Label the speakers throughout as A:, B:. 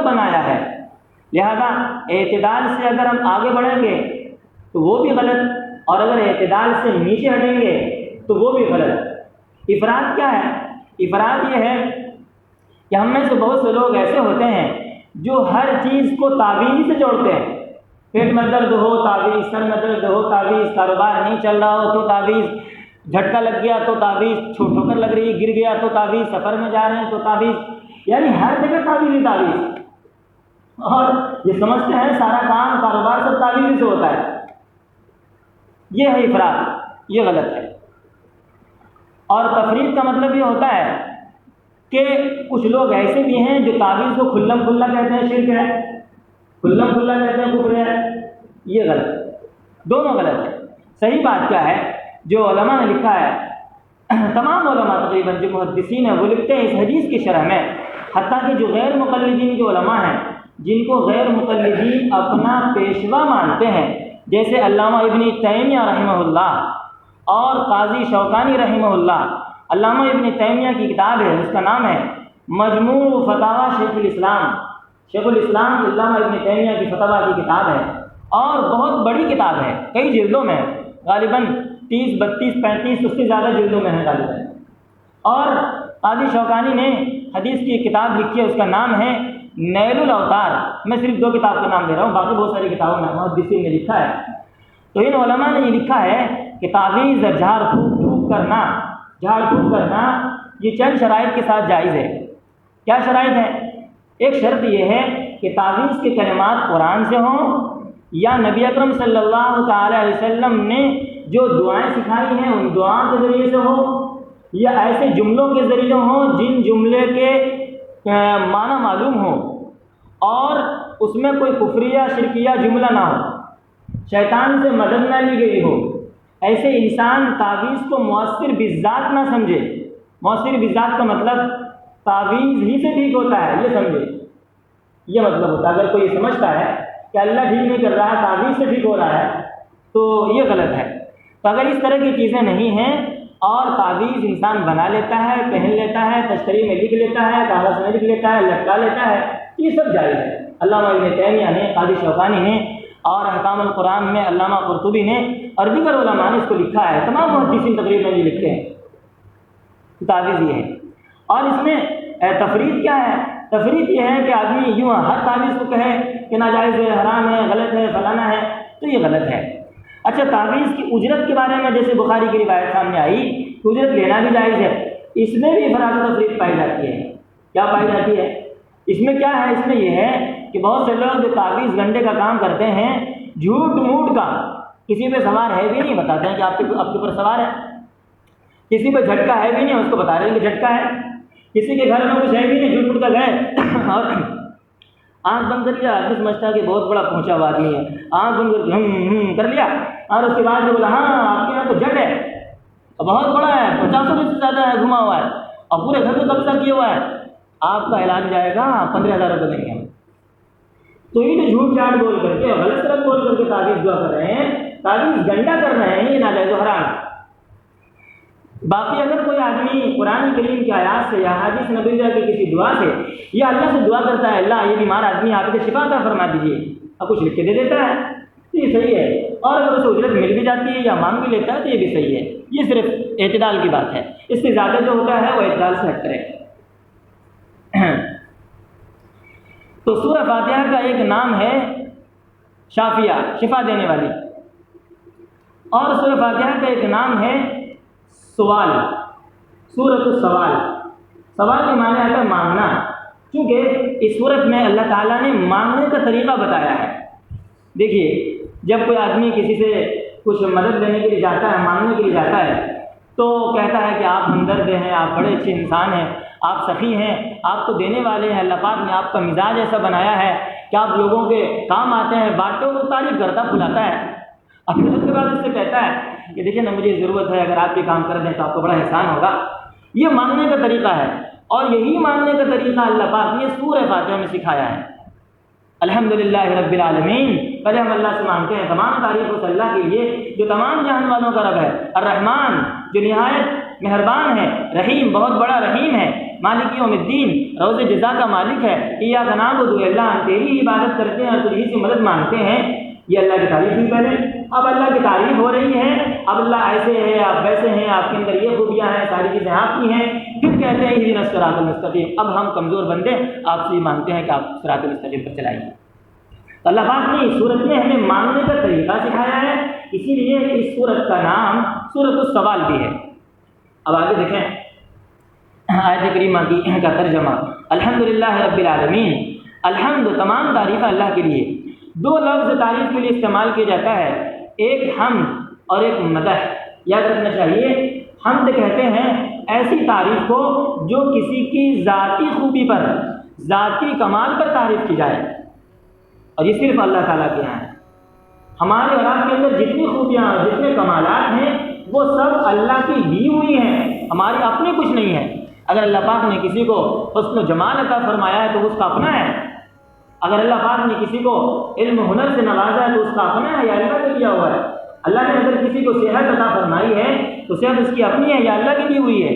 A: بنایا ہے، لہذا اعتدال سے اگر ہم آگے بڑھیں گے تو وہ بھی غلط، اور اگر اعتدال سے نیچے ہٹیں گے تو وہ بھی غلط۔ افراط کیا ہے؟ افراط یہ ہے کہ ہم میں سے بہت سے لوگ ایسے ہوتے ہیں جو ہر چیز کو تعویذ سے جوڑتے ہیں، پیٹ میں درد ہو تعویذ، سر میں درد ہو تعویذ، کاروبار نہیں چل رہا ہو تو تعویذ، جھٹکا لگ گیا تو تعویذ، ٹھوکر لگ رہی گر گیا تو تعویذ، سفر میں جا رہے ہیں تو تعویذ، یعنی ہر جگہ تعویذ ہی تعویذ، اور یہ سمجھتے ہیں سارا کام کاروبار سب تعویذ سے ہوتا ہے۔ یہ ہے افراط، یہ غلط ہے۔ اور تفریط کا مطلب یہ ہوتا ہے کہ کچھ لوگ ایسے بھی ہیں جو تعویذ کو کھلم کھلا کہتے ہیں شرک ہے، کھلم کھلا کہتے ہیں کفر ہے، یہ غلط ہے، دونوں غلط ہے۔ صحیح بات کیا ہے؟ جو علماء نے لکھا ہے، تمام علماء تقریباً جو محدثین ہیں وہ لکھتے ہیں اس حدیث کی شرح میں، حتیٰ کہ جو غیر مقلدین جو علماء ہیں، جن کو غیر مقلدین اپنا پیشوا مانتے ہیں، جیسے علامہ ابن تیمیہ رحمہ اللہ اور قاضی شوکانی رحمہ اللہ۔ علامہ ابن تیمیہ کی کتاب ہے، اس کا نام ہے مجموع فتاوی شیخ الاسلام، شیخ الاسلام علامہ ابن تیمیہ کی فتاوی کی کتاب ہے، اور بہت بڑی کتاب ہے، کئی جلدوں میں، غالباً 30 32 35 اس سے زیادہ جلدوں میں ہے غالباً۔ اور قاضی شوکانی نے حدیث کی ایک کتاب لکھی ہے، اس کا نام ہے نیل الاوطار۔ میں صرف 2 کتاب کا نام دے رہا ہوں، باقی بہت ساری کتابوں میں محدثین نے لکھا ہے۔ تو ان علماء نے یہ لکھا ہے کہ تعویذ جھاڑ پھونک کرنا یہ چند شرائط کے ساتھ جائز ہے۔ کیا شرائط ہے؟ ایک شرط یہ ہے کہ تعویذ کے کلمات قرآن سے ہوں، یا نبی اکرم صلی اللہ تعالی علیہ وسلم نے جو دعائیں سکھائی ہیں ان دعاؤں کے ذریعے سے ہو، یا ایسے جملوں کے ذریعے ہوں جن جملے کے معنی معلوم ہو، اور اس میں کوئی کفریہ شرکیہ جملہ نہ ہو، شیطان سے مدد نہ لی گئی ہو۔ ایسے انسان تعویذ کو مؤثر بالذات نہ سمجھے۔ مؤثر بالذات کا مطلب تعویذ ہی سے ٹھیک ہوتا ہے، یہ سمجھے، یہ مطلب ہوتا ہے۔ اگر کوئی سمجھتا ہے کہ اللہ ٹھیک نہیں کر رہا ہے، تعویذ سے ٹھیک ہو رہا ہے، تو یہ غلط ہے۔ تو اگر اس طرح کی چیزیں نہیں ہیں اور تعویذ انسان بنا لیتا ہے، پہن لیتا ہے، تشتری میں لکھ لیتا ہے، کاغذ میں لکھ لیتا ہے، لٹکا لیتا ہے، یہ سب جائز ہے۔ علامہ ابن تیمیہ نے، قاضی شوکانی نے، اور احکام القرآن میں علامہ قرطبی نے اور دیگر علماء نے اس کو لکھا ہے، تمام محدثین تقریباً یہ لکھتے ہیں۔ تعویذ یہ ہے۔ اور اس میں تفریط کیا ہے؟ تفریط یہ ہے کہ آدمی یوں ہر تعویذ کو کہے کہ ناجائز ہے، حرام ہے، غلط ہے، فلانا ہے، تو یہ غلط ہے۔ اچھا، تعویذ کی اجرت کے بارے میں جیسے بخاری کی روایت سامنے آئی کہ اجرت لینا بھی جائز ہے، اس میں بھی افراط و تفریط پائی جاتی ہے۔ کیا پائی جاتی ہے؟ اس میں کیا ہے؟ اس میں یہ ہے کہ بہت سے لوگ جو تعویذ گنڈے کا کام کرتے ہیں، جھوٹ موٹ کا، کسی پہ سوار ہے بھی نہیں، بتاتے ہیں کہ آپ کے اوپر سوار ہے، کسی پہ جھٹکا ہے بھی نہیں، اس کو بتا رہے ہیں کہ جھٹکا ہے، کسی کے گھر میں کچھ ہے بھی نہیں، جھوٹ موٹ کا گئے اور آنکھ بند کر لیا، آدمی سمجھتا ہے کہ بہت بڑا پہنچا ہوا آدمی ہے، آنکھ بند کر کر لیا، اور اس کے بعد جو بولا ہاں آپ کے یہاں تو جٹ ہے، بہت بڑا ہے، 50 سے زیادہ ہے، گھما ہوا ہے، اور پورے گھر کو قبضہ کیا ہوا ہے، آپ کا علاج جائے گا 15,000 روپے دیں گے۔ تو یہ جو جھوٹ جھاٹ بول کر کے، غلط طرح بول کر کے تعویذ دعا کر رہے ہیں، تعویذ گنڈا کر رہے ہیں، یہ ناجائز و حرام۔ باقی اگر کوئی آدمی قرآن کریم کی آیات سے یا حدیث نبویہ کی کسی دعا سے یا اللہ سے دعا کرتا ہے، اللہ یہ بیمار آدمی آپ کے شفا عطا فرما دیجیے، اور کچھ لکھ کے دے دیتا ہے، تو یہ صحیح ہے۔ اور اگر اسے اجرت مل بھی جاتی ہے یا مانگ بھی لیتا ہے تو یہ بھی صحیح ہے۔ یہ صرف اعتدال کی بات ہے، اس سے زیادہ جو ہوتا ہے وہ اعتدال سے ہٹ کرے۔ تو سورہ فاتحہ کا ایک نام ہے شافیہ، شفا دینے والی، اور سورہ فاتحہ کا ایک نام ہے سوال، سورۃ السوال۔ سوال کے معنی آتا ہے مانگنا، کیونکہ اس سورت میں اللہ تعالیٰ نے مانگنے کا طریقہ بتایا ہے۔ دیکھیے، جب کوئی آدمی کسی سے کچھ مدد لینے کے لیے جاتا ہے، مانگنے کے لیے جاتا ہے، تو کہتا ہے کہ آپ ہمدرد ہیں، آپ بڑے اچھے انسان ہیں، آپ سخی ہیں، آپ تو دینے والے ہیں، اللہ پاک نے آپ کا مزاج ایسا بنایا ہے کہ آپ لوگوں کے کام آتے ہیں، بانٹوں کو تعریف کرتا پھلاتا ہے۔ اور پھر اس کے بعد اس سے کہتا ہے کہ دیکھیں نا مجھے ضرورت ہے، اگر آپ یہ کام کر دیں تو آپ کو بڑا احسان ہوگا۔ یہ مانگنے کا طریقہ ہے، اور یہی مانگنے کا طریقہ اللہ پاک نے سورہ فاتحہ میں سکھایا ہے۔ الحمدللہ رب العالمین، پہلے ہم اللہ سے مانگتے ہیں، تمام تعریف اس اللہ کے لیے جو تمام جہان والوں کا رب ہے، الرحمن جو نہایت مہربان ہے، رحیم بہت بڑا رحیم ہے، مالک یوم الدین روز جزا کا مالک ہے، ایاک نعبد اللہ ہم تیری ہی عبادت کرتے ہیں اور تجھی سے مدد مانگتے ہیں۔ یہ اللہ کی تعریف ہوئی پہلے، اب اللہ کی تعریف ہو رہی ہے، اب اللہ ایسے ہے، آپ ویسے ہیں، آپ کے اندر یہ خوبیاں ہیں، ساری چیزیں آپ کی ہیں، پھر کہتے ہیں اہدنا الصراط المستقیم، اب ہم کمزور بندے آپ سے یہ مانگتے ہیں کہ آپ صراط المستقیم پر چلائیے۔ تو اللہ پاک نے اس صورت میں ہمیں مانگنے کا طریقہ سکھایا ہے، اسی لیے اس صورت کا نام سورۃ السوال بھی ہے۔ اب آگے دیکھیں آیت کریمہ کا ترجمہ، الحمدللہ رب العالمین، الحمد تمام تعریف اللہ کے لیے۔ دو لفظ تعریف کے لیے استعمال کیا جاتا ہے، ایک حمد اور ایک مدح، یاد رکھنا چاہیے۔ حمد کہتے ہیں ایسی تعریف کو جو کسی کی ذاتی خوبی پر، ذاتی کمال پر تعریف کی جائے، اور یہ صرف اللہ تعالیٰ کے یہاں ہے۔ ہمارے اور آپ کے اندر جتنی خوبیاں اور جتنے کمالات ہیں وہ سب اللہ کی دی ہوئی ہیں، ہماری اپنی کچھ نہیں ہے۔ اگر اللہ پاک نے کسی کو حسن و جمال عطا فرمایا ہے تو اس کا اپنا ہے، اگر اللہ پاک نے کسی کو علم و ہنر سے نوازا ہے تو اس کا اپنا ہے یا اللہ کا دیا ہوا ہے۔ اللہ نے اگر کسی کو صحت عطا فرمائی ہے تو صحت اس کی اپنی ہے یا اللہ کی دی ہوئی ہے۔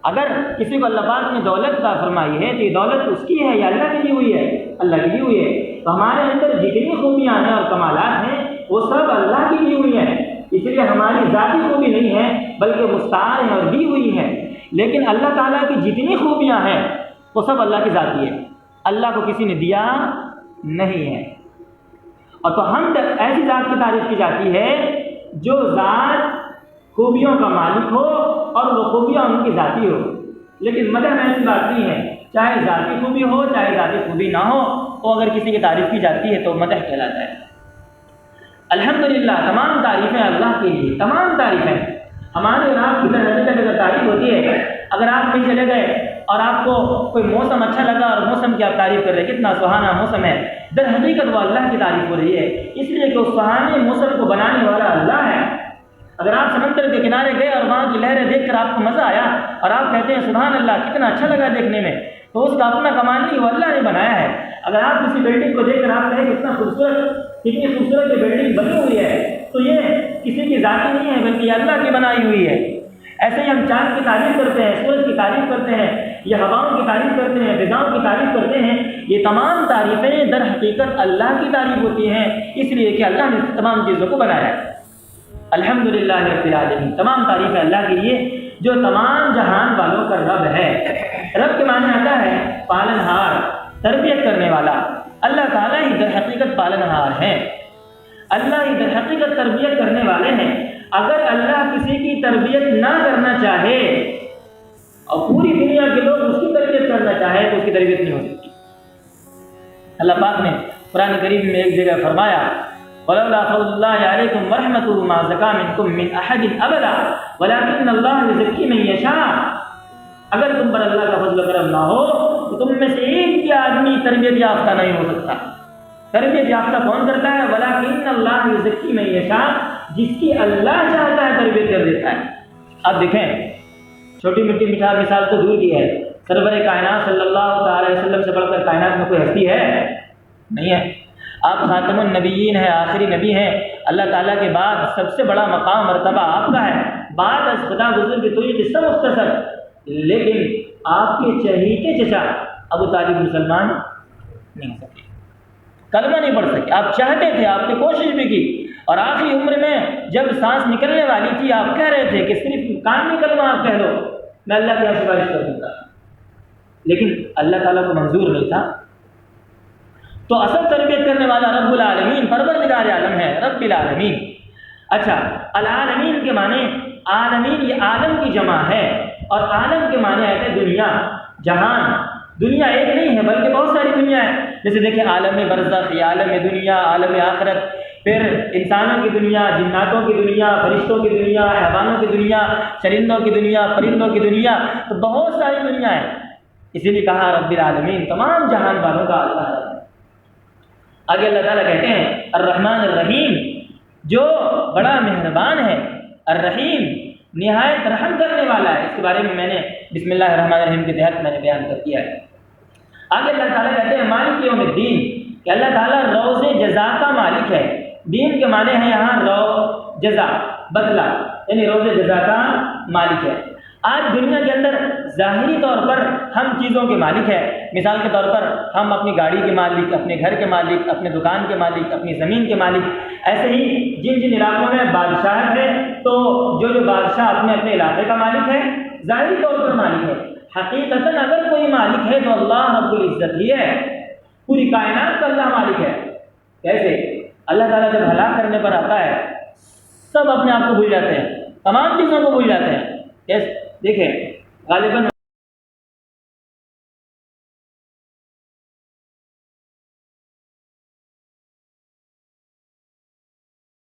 A: اگر کسی کو اللہ پاک نے دولت عطا فرمائی ہے تو یہ دولت اس کی ہے یا اللہ کی دی ہوئی ہے؟ اللہ کی دی ہوئی ہے۔ تو ہمارے اندر جتنی خوبیاں ہیں اور کمالات ہیں وہ سب اللہ کی دی ہوئی ہیں، اس لیے ہماری ذاتی خوبی نہیں ہے بلکہ مستعار ہیں اور دی ہوئی ہیں۔ لیکن اللہ تعالیٰ کی جتنی خوبیاں ہیں وہ سب اللہ کی ذاتی ہے، اللہ کو کسی نے دیا نہیں ہے۔ اور تو حمد ایسی ذات کی تعریف کی جاتی ہے جو ذات خوبیوں کا مالک ہو اور وہ خوبیاں ان کی ذاتی ہو، لیکن مدح میں ایسی بات نہیں ہے، چاہے ذاتی خوبی ہو چاہے ذاتی خوبی نہ ہو، وہ اگر کسی کی تعریف کی جاتی ہے تو مدح کہلاتا ہے۔ الحمدللہ تمام تعریفیں اللہ کے لیے، تمام تعریفیں ہمارے اور آپ کی طرح اگر تعریف ہوتی ہے، اگر آپ کہیں چلے گئے اور آپ کو کوئی موسم اچھا لگا اور موسم کی آپ تعریف کر رہے ہیں کتنا سہانا موسم ہے، در حقیقت وہ اللہ کی تعریف ہو رہی ہے، اس لیے کہ اس سہانے موسم کو بنانے والا اللہ ہے۔ اگر آپ سمندر کے کنارے گئے اور وہاں کی لہریں دیکھ کر آپ کو مزہ آیا اور آپ کہتے ہیں سبحان اللہ کتنا اچھا لگا دیکھنے میں، تو اس کا اپنا کمال نہیں، وہ اللہ نے بنایا ہے۔ اگر آپ کسی بلڈنگ کو دیکھ کر آپ کہیں کتنا خوبصورت، کتنی خوبصورت یہ بلڈنگ بنی ہوئی ہے، تو یہ کسی کی ذاتی نہیں ہے بلکہ یہ اللہ کی بنائی ہوئی ہے۔ ایسے ہی ہم چاند کی تعریف کرتے ہیں، سورج کی تعریف کرتے ہیں، یہ ہواؤں کی تعریف کرتے ہیں، فضاؤں کی تعریف کرتے ہیں، یہ تمام تعریفیں در حقیقت اللہ کی تعریف ہوتی ہیں، اس لیے کہ اللہ نے تمام چیزوں کو بنایا ہے۔ الحمدللہ رب العالمین تمام تعریفیں اللہ کے لیے جو تمام جہان والوں کا رب ہے۔ رب کے معنی آتا ہے پالن ہار، تربیت کرنے والا۔ اللہ تعالیٰ ہی در حقیقت پالن ہار ہے، اللہ ہی در حقیقت تربیت کرنے والے ہیں۔ اگر اللہ کسی کی تربیت نہ کرنا چاہے اور پوری دنیا کے لوگ اس کی تربیت کرنا چاہے تو اس کی تربیت نہیں ہو سکتی۔ اللہ پاک نے قرآن کریم میں ایک جگہ فرمایا وَلَوْلَا فَضْلُ اللَّهِ عَلَيْكُمْ وَرَحْمَتُهُ مَا زَكَىٰ مِنكُم مِّنْ أَحَدٍ أَبَدًا وَلَٰكِنَّ اللَّهَ يُزَكِّي مَن يَشَاءُ۔ اگر تم پر اللہ کا فضل و کرم نہ ہو تو تم میں سے ایک بھی آدمی تربیت یافتہ نہیں ہو سکتا۔ تربیت یافتہ کون کرتا ہے؟ وَلَٰكِنَّ اللَّهَ يُزَكِّي مَن يَشَاءُ، جس کی اللہ چاہتا ہے تربیت کر دیتا ہے۔ اب دیکھیں چھوٹی مٹی مثال تو دور کی ہے، سرور کائنات صلی اللہ تعالی وسلم سے بڑھ کر کائنات میں کوئی ہستی ہے؟ نہیں ہے۔ آپ خاتم النبیین ہیں، آخری نبی ہیں، اللہ تعالیٰ کے بعد سب سے بڑا مقام مرتبہ آپ کا ہے، بعد از خدا بزرگ تو یہ قصہ مختصر، لیکن آپ کے چہیتے چچا ابو طالب مسلمان نہیں ہو سکے، کلمہ نہیں پڑھ سکے۔ آپ چاہتے تھے، آپ نے کوشش بھی کی، اور آخری عمر میں جب سانس نکلنے والی تھی آپ کہہ رہے تھے کہ صرف کان کلمہ آپ کہہ لو میں اللہ کی سفارش کر دوں گا، لیکن اللہ تعالیٰ کو منظور نہیں تھا۔ تو اصل تربیت کرنے والا رب العالمین، پروردگار عالم ہے، رب العالمین۔ اچھا، العالمین کے معنی، عالمین یہ عالم کی جمع ہے، اور عالم کے معنی آتے ہیں دنیا، جہان۔ دنیا ایک نہیں ہے بلکہ بہت ساری دنیا ہے، جیسے دیکھیں عالم برزخ، عالم دنیا، عالم آخرت، پھر انسانوں کی دنیا، جناتوں کی دنیا، فرشتوں کی دنیا، حیوانوں کی دنیا، چرندوں کی دنیا، پرندوں کی دنیا، تو بہت ساری دنیا ہے۔ اسی لیے کہا رب العالمین، تمام جہان والوں کا اللہ ہے۔ آگے اللہ تعالیٰ کہتے ہیں الرحمن الرحیم، جو بڑا مہربان ہے، الرحیم نہایت رحم کرنے والا ہے۔ اس کے بارے میں نے بسم اللہ الرحمن الرحیم کے تحت میں نے بیان کر دیا ہے۔ آگے اللہ تعالیٰ کہتے ہیں مالک یوم الدین، کہ اللہ تعالیٰ روز جزا کا مالک ہے۔ دین کے معنی ہے یہاں رو جزا، بدلہ، یعنی روز جزا کا مالک ہے۔ آج دنیا کے اندر ظاہری طور پر ہم چیزوں کے مالک ہیں، مثال کے طور پر ہم اپنی گاڑی کے مالک، اپنے گھر کے مالک، اپنے دکان کے مالک، اپنی زمین کے مالک۔ ایسے ہی جن جن علاقوں میں بادشاہت ہے تو جو بادشاہ اپنے اپنے علاقے کا مالک ہے، ظاہری طور پر مالک ہے، حقیقتاً اگر کوئی مالک ہے تو اللہ رب العزت ہی ہے، پوری کائنات کا اللہ مالک ہے۔ کیسے؟ اللہ تعالیٰ جب ہلاک کرنے پر آتا ہے سب اپنے آپ کو بھول جاتے ہیں، تمام چیزوں کو بھول جاتے ہیں۔ دیکھیں غالباً